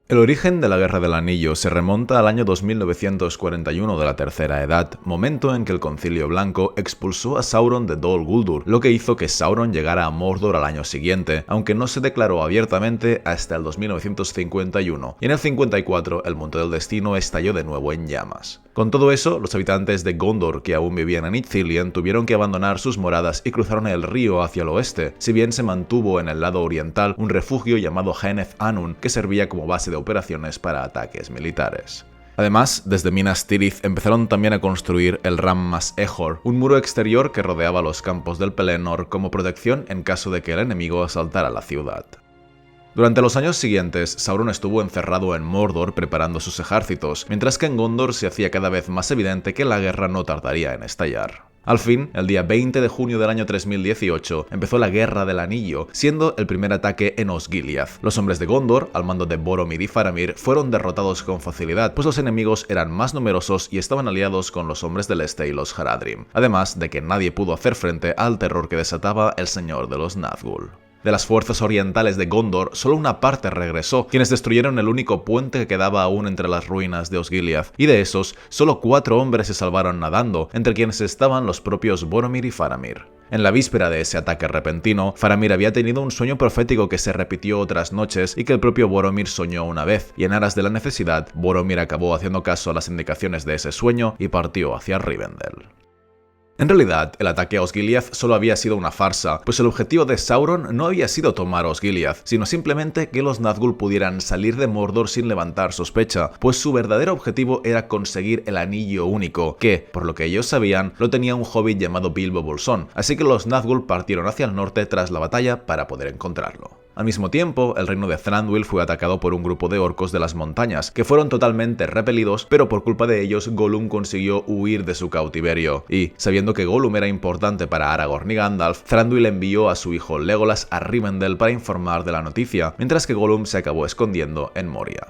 El origen de la Guerra del Anillo se remonta al año 2941 de la Tercera Edad, momento en que el Concilio Blanco expulsó a Sauron de Dol Guldur, lo que hizo que Sauron llegara a Mordor al año siguiente, aunque no se declaró abiertamente hasta el 2951, y en el 54 el Monte del Destino estalló de nuevo en llamas. Con todo eso, los habitantes de Gondor que aún vivían en Ithilien tuvieron que abandonar sus moradas y cruzaron el río hacia el oeste, si bien se mantuvo en el lado oriental un refugio llamado Henneth Annwn que servía como base de operaciones para ataques militares. Además, desde Minas Tirith empezaron también a construir el Ram Mas Ehor, un muro exterior que rodeaba los campos del Pelennor como protección en caso de que el enemigo asaltara la ciudad. Durante los años siguientes, Sauron estuvo encerrado en Mordor preparando sus ejércitos, mientras que en Gondor se hacía cada vez más evidente que la guerra no tardaría en estallar. Al fin, el día 20 de junio del año 3018, empezó la Guerra del Anillo, siendo el primer ataque en Osgiliath. Los hombres de Gondor, al mando de Boromir y Faramir, fueron derrotados con facilidad, pues los enemigos eran más numerosos y estaban aliados con los hombres del este y los Haradrim, además de que nadie pudo hacer frente al terror que desataba el Señor de los Nazgûl. De las fuerzas orientales de Gondor, solo una parte regresó, quienes destruyeron el único puente que quedaba aún entre las ruinas de Osgiliath, y de esos, solo 4 hombres se salvaron nadando, entre quienes estaban los propios Boromir y Faramir. En la víspera de ese ataque repentino, Faramir había tenido un sueño profético que se repitió otras noches y que el propio Boromir soñó una vez, y en aras de la necesidad, Boromir acabó haciendo caso a las indicaciones de ese sueño y partió hacia Rivendell. En realidad, el ataque a Osgiliath solo había sido una farsa, pues el objetivo de Sauron no había sido tomar Osgiliath, sino simplemente que los Nazgûl pudieran salir de Mordor sin levantar sospecha, pues su verdadero objetivo era conseguir el Anillo Único, que, por lo que ellos sabían, lo tenía un hobbit llamado Bilbo Bolsón, así que los Nazgûl partieron hacia el norte tras la batalla para poder encontrarlo. Al mismo tiempo, el reino de Thranduil fue atacado por un grupo de orcos de las montañas, que fueron totalmente repelidos, pero por culpa de ellos Gollum consiguió huir de su cautiverio, y, sabiendo que Gollum era importante para Aragorn y Gandalf, Thranduil envió a su hijo Legolas a Rivendell para informar de la noticia, mientras que Gollum se acabó escondiendo en Moria.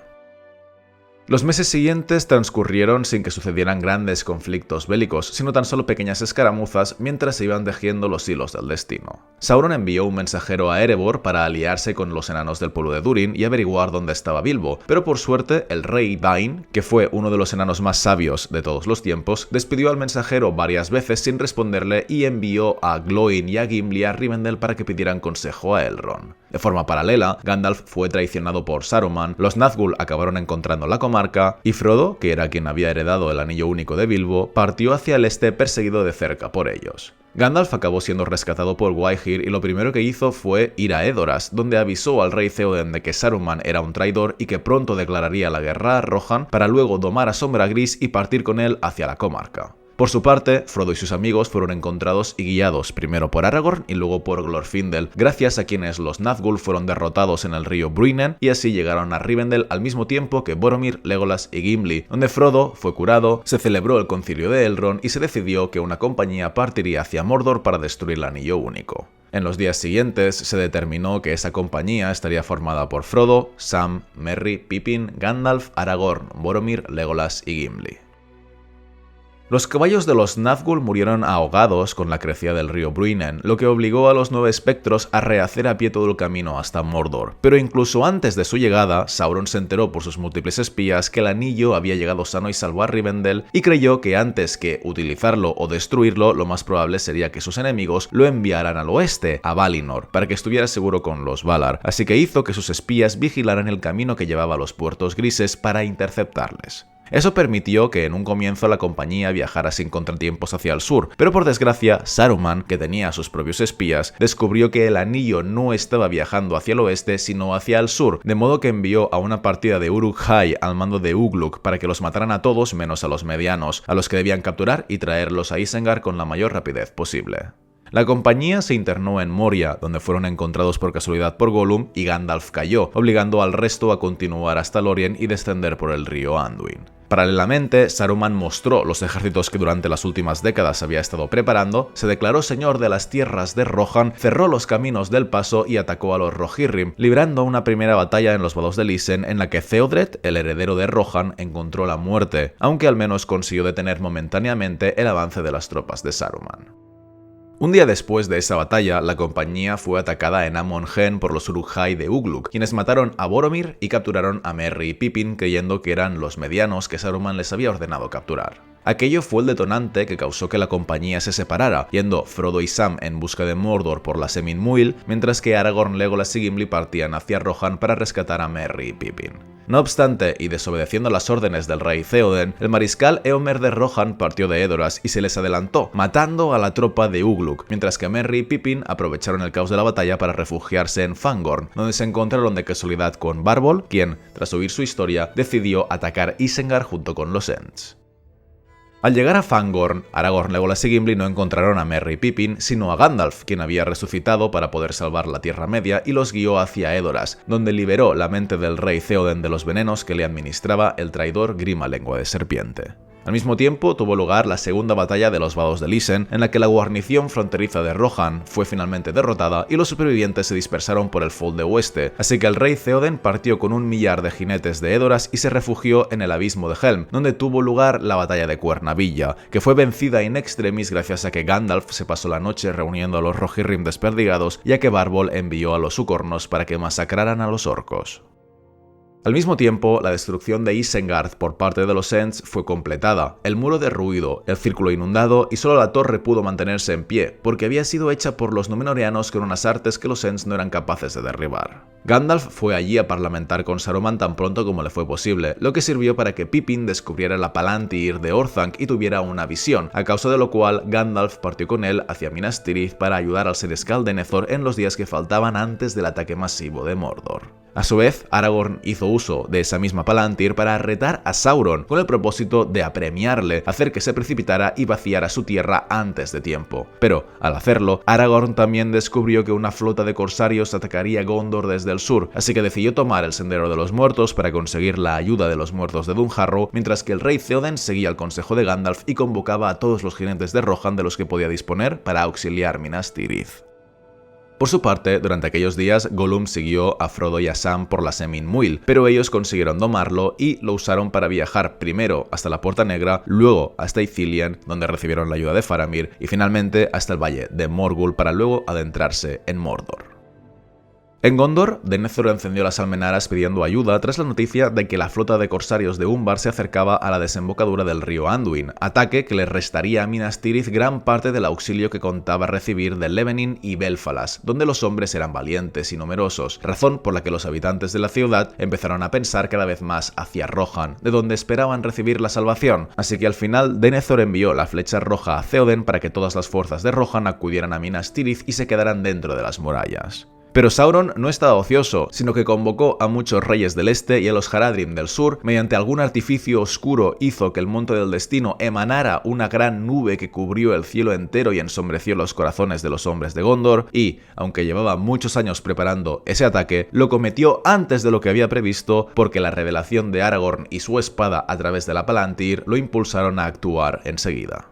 Los meses siguientes transcurrieron sin que sucedieran grandes conflictos bélicos, sino tan solo pequeñas escaramuzas mientras se iban tejiendo los hilos del destino. Sauron envió un mensajero a Erebor para aliarse con los enanos del pueblo de Durin y averiguar dónde estaba Bilbo, pero por suerte el rey Dain, que fue uno de los enanos más sabios de todos los tiempos, despidió al mensajero varias veces sin responderle y envió a Glóin y a Gimli a Rivendell para que pidieran consejo a Elrond. De forma paralela, Gandalf fue traicionado por Saruman, los Nazgûl acabaron encontrando la comarca, y Frodo, que era quien había heredado el anillo único de Bilbo, partió hacia el este perseguido de cerca por ellos. Gandalf acabó siendo rescatado por Gwaihir y lo primero que hizo fue ir a Edoras, donde avisó al rey Theoden de que Saruman era un traidor y que pronto declararía la guerra a Rohan para luego domar a Sombra Gris y partir con él hacia la comarca. Por su parte, Frodo y sus amigos fueron encontrados y guiados primero por Aragorn y luego por Glorfindel, gracias a quienes los Nazgûl fueron derrotados en el río Bruinen y así llegaron a Rivendell al mismo tiempo que Boromir, Legolas y Gimli, donde Frodo fue curado, se celebró el concilio de Elrond y se decidió que una compañía partiría hacia Mordor para destruir el Anillo Único. En los días siguientes se determinó que esa compañía estaría formada por Frodo, Sam, Merry, Pippin, Gandalf, Aragorn, Boromir, Legolas y Gimli. Los caballos de los Nazgûl murieron ahogados con la crecida del río Bruinen, lo que obligó a los 9 espectros a rehacer a pie todo el camino hasta Mordor. Pero incluso antes de su llegada, Sauron se enteró por sus múltiples espías que el anillo había llegado sano y salvo a Rivendell y creyó que antes que utilizarlo o destruirlo, lo más probable sería que sus enemigos lo enviaran al oeste, a Valinor, para que estuviera seguro con los Valar, así que hizo que sus espías vigilaran el camino que llevaba a los puertos grises para interceptarles. Eso permitió que en un comienzo la compañía viajara sin contratiempos hacia el sur, pero por desgracia Saruman, que tenía a sus propios espías, descubrió que el anillo no estaba viajando hacia el oeste sino hacia el sur, de modo que envió a una partida de Uruk-hai al mando de Ugluk para que los mataran a todos menos a los medianos, a los que debían capturar y traerlos a Isengard con la mayor rapidez posible. La compañía se internó en Moria, donde fueron encontrados por casualidad por Gollum y Gandalf cayó, obligando al resto a continuar hasta Lórien y descender por el río Anduin. Paralelamente, Saruman mostró los ejércitos que durante las últimas décadas había estado preparando, se declaró señor de las tierras de Rohan, cerró los caminos del paso y atacó a los Rohirrim, librando una primera batalla en los vados de Isen en la que Theodred, el heredero de Rohan, encontró la muerte, aunque al menos consiguió detener momentáneamente el avance de las tropas de Saruman. Un día después de esa batalla, la compañía fue atacada en Amon Hen por los Uruk-hai de Ugluk, quienes mataron a Boromir y capturaron a Merry y Pippin creyendo que eran los medianos que Saruman les había ordenado capturar. Aquello fue el detonante que causó que la compañía se separara, yendo Frodo y Sam en busca de Mordor por la Semin Muil, mientras que Aragorn, Legolas y Gimli partían hacia Rohan para rescatar a Merry y Pippin. No obstante, y desobedeciendo las órdenes del rey Theoden, el mariscal Éomer de Rohan partió de Edoras y se les adelantó, matando a la tropa de Ugluk, mientras que Merry y Pippin aprovecharon el caos de la batalla para refugiarse en Fangorn, donde se encontraron de casualidad con Barbol, quien, tras oír su historia, decidió atacar Isengard junto con los Ents. Al llegar a Fangorn, Aragorn, Legolas y Gimli no encontraron a Merry y Pippin, sino a Gandalf, quien había resucitado para poder salvar la Tierra Media y los guió hacia Edoras, donde liberó la mente del rey Theoden de los venenos que le administraba el traidor Grima Lengua de Serpiente. Al mismo tiempo, tuvo lugar la segunda batalla de los Vados de Lisen, en la que la guarnición fronteriza de Rohan fue finalmente derrotada y los supervivientes se dispersaron por el Fold Oeste, así que el rey Theoden partió con 1 millar de jinetes de Edoras y se refugió en el abismo de Helm, donde tuvo lugar la batalla de Cuernavilla, que fue vencida in extremis gracias a que Gandalf se pasó la noche reuniendo a los Rohirrim desperdigados y a que Barbol envió a los Ucornos para que masacraran a los orcos. Al mismo tiempo, la destrucción de Isengard por parte de los Ents fue completada, el muro derruido, el círculo inundado y solo la torre pudo mantenerse en pie, porque había sido hecha por los Númenóreanos con unas artes que los Ents no eran capaces de derribar. Gandalf fue allí a parlamentar con Saruman tan pronto como le fue posible, lo que sirvió para que Pippin descubriera la Palantir de Orthanc y tuviera una visión, a causa de lo cual Gandalf partió con él hacia Minas Tirith para ayudar al senescal de Denethor en los días que faltaban antes del ataque masivo de Mordor. A su vez, Aragorn hizo uso de esa misma Palantir para retar a Sauron con el propósito de apremiarle, hacer que se precipitara y vaciara su tierra antes de tiempo. Pero, al hacerlo, Aragorn también descubrió que una flota de corsarios atacaría Gondor desde el sur, así que decidió tomar el Sendero de los Muertos para conseguir la ayuda de los muertos de Dunharrow, mientras que el rey Theoden seguía el consejo de Gandalf y convocaba a todos los jinetes de Rohan de los que podía disponer para auxiliar Minas Tirith. Por su parte, durante aquellos días, Gollum siguió a Frodo y a Sam por la Semin Muil, pero ellos consiguieron domarlo y lo usaron para viajar primero hasta la Puerta Negra, luego hasta Ithilien, donde recibieron la ayuda de Faramir, y finalmente hasta el valle de Morgul para luego adentrarse en Mordor. En Gondor, Denethor encendió las almenaras pidiendo ayuda tras la noticia de que la flota de corsarios de Umbar se acercaba a la desembocadura del río Anduin, ataque que le restaría a Minas Tirith gran parte del auxilio que contaba recibir de Levenin y Belfalas, donde los hombres eran valientes y numerosos, razón por la que los habitantes de la ciudad empezaron a pensar cada vez más hacia Rohan, de donde esperaban recibir la salvación, así que al final Denethor envió la flecha roja a Theoden para que todas las fuerzas de Rohan acudieran a Minas Tirith y se quedaran dentro de las murallas. Pero Sauron no estaba ocioso, sino que convocó a muchos reyes del este y a los Haradrim del sur, mediante algún artificio oscuro hizo que el Monte del Destino emanara una gran nube que cubrió el cielo entero y ensombreció los corazones de los hombres de Gondor, y, aunque llevaba muchos años preparando ese ataque, lo cometió antes de lo que había previsto porque la revelación de Aragorn y su espada a través de la Palantir lo impulsaron a actuar enseguida.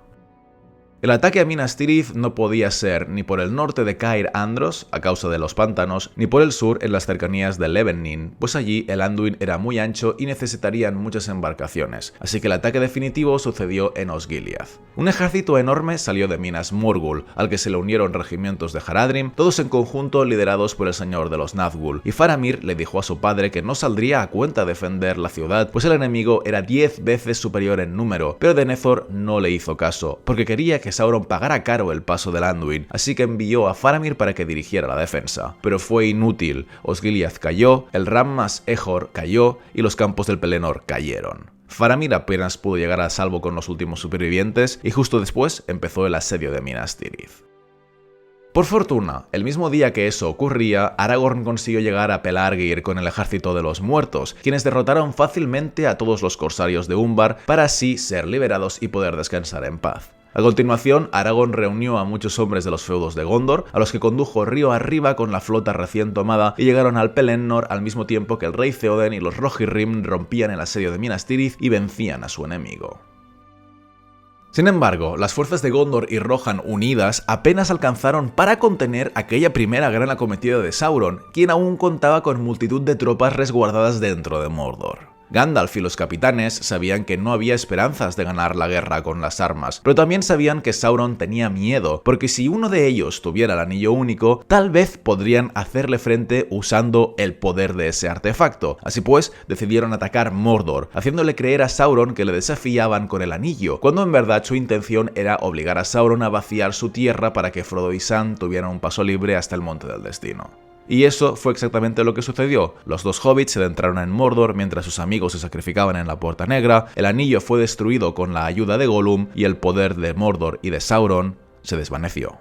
El ataque a Minas Tirith no podía ser ni por el norte de Cair Andros, a causa de los pantanos, ni por el sur en las cercanías de Levenin, pues allí el Anduin era muy ancho y necesitarían muchas embarcaciones, así que el ataque definitivo sucedió en Osgiliath. Un ejército enorme salió de Minas Morgul, al que se le unieron regimientos de Haradrim, todos en conjunto liderados por el señor de los Nazgûl, y Faramir le dijo a su padre que no saldría a cuenta defender la ciudad, pues el enemigo era 10 veces superior en número, pero Denethor no le hizo caso, porque quería que Sauron pagara caro el paso del Anduin, así que envió a Faramir para que dirigiera la defensa. Pero fue inútil, Osgiliath cayó, el Rammas Ejor cayó y los campos del Pelennor cayeron. Faramir apenas pudo llegar a salvo con los últimos supervivientes y justo después empezó el asedio de Minas Tirith. Por fortuna, el mismo día que eso ocurría, Aragorn consiguió llegar a Pelargir con el ejército de los muertos, quienes derrotaron fácilmente a todos los corsarios de Umbar para así ser liberados y poder descansar en paz. A continuación, Aragorn reunió a muchos hombres de los feudos de Gondor, a los que condujo río arriba con la flota recién tomada y llegaron al Pelennor al mismo tiempo que el rey Theoden y los Rohirrim rompían el asedio de Minas Tirith y vencían a su enemigo. Sin embargo, las fuerzas de Gondor y Rohan unidas apenas alcanzaron para contener aquella primera gran acometida de Sauron, quien aún contaba con multitud de tropas resguardadas dentro de Mordor. Gandalf y los capitanes sabían que no había esperanzas de ganar la guerra con las armas, pero también sabían que Sauron tenía miedo, porque si uno de ellos tuviera el anillo único, tal vez podrían hacerle frente usando el poder de ese artefacto. Así pues, decidieron atacar Mordor, haciéndole creer a Sauron que le desafiaban con el anillo, cuando en verdad su intención era obligar a Sauron a vaciar su tierra para que Frodo y Sam tuvieran un paso libre hasta el Monte del Destino. Y eso fue exactamente lo que sucedió. Los dos hobbits se adentraron en Mordor mientras sus amigos se sacrificaban en la Puerta Negra, el anillo fue destruido con la ayuda de Gollum y el poder de Mordor y de Sauron se desvaneció.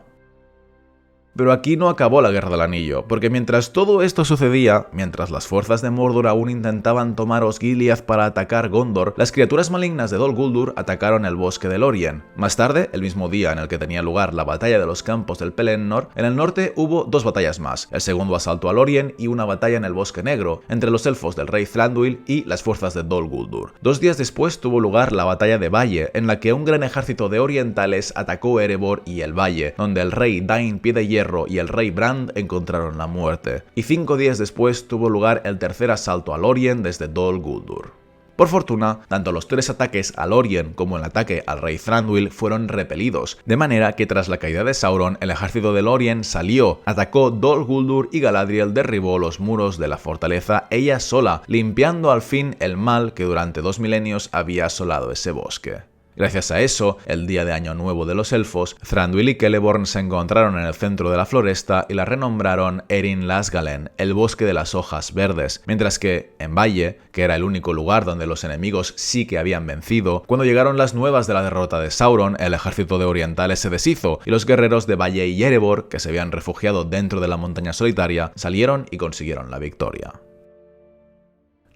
Pero aquí no acabó la Guerra del Anillo, porque mientras todo esto sucedía, mientras las fuerzas de Mordor aún intentaban tomar Osgiliath para atacar Gondor, las criaturas malignas de Dol Guldur atacaron el bosque de Lórien. Más tarde, el mismo día en el que tenía lugar la batalla de los campos del Pelennor, en el norte hubo dos batallas más, el segundo asalto a Lórien y una batalla en el Bosque Negro, entre los elfos del rey Thranduil y las fuerzas de Dol Guldur. 2 días después tuvo lugar la batalla de Valle, en la que un gran ejército de orientales atacó Erebor y el Valle, donde el rey Dain Pie de Hierro y el rey Brand encontraron la muerte, y 5 días después tuvo lugar el tercer asalto a Lórien desde Dol Guldur. Por fortuna, tanto los 3 ataques a Lórien como el ataque al rey Thranduil fueron repelidos, de manera que tras la caída de Sauron, el ejército de Lórien salió, atacó Dol Guldur y Galadriel derribó los muros de la fortaleza ella sola, limpiando al fin el mal que durante 2 milenios había asolado ese bosque. Gracias a eso, el día de Año Nuevo de los elfos, Thranduil y Celeborn se encontraron en el centro de la floresta y la renombraron Erin Lasgalen, el bosque de las hojas verdes, mientras que, en Valle, que era el único lugar donde los enemigos sí que habían vencido, cuando llegaron las nuevas de la derrota de Sauron, el ejército de orientales se deshizo y los guerreros de Valle y Erebor, que se habían refugiado dentro de la montaña solitaria, salieron y consiguieron la victoria.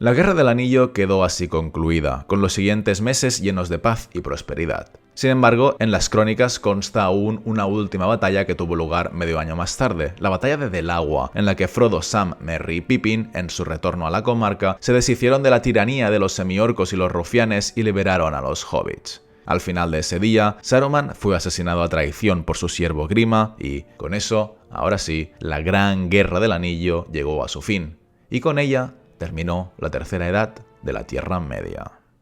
La Guerra del Anillo quedó así concluida, con los siguientes meses llenos de paz y prosperidad. Sin embargo, en las crónicas consta aún una última batalla que tuvo lugar medio año más tarde, la batalla de Del Agua, en la que Frodo, Sam, Merry y Pippin, en su retorno a la comarca, se deshicieron de la tiranía de los semiorcos y los rufianes y liberaron a los hobbits. Al final de ese día, Saruman fue asesinado a traición por su siervo Grima y, con eso, ahora sí, la gran Guerra del Anillo llegó a su fin, y con ella terminó la tercera edad de la Tierra Media.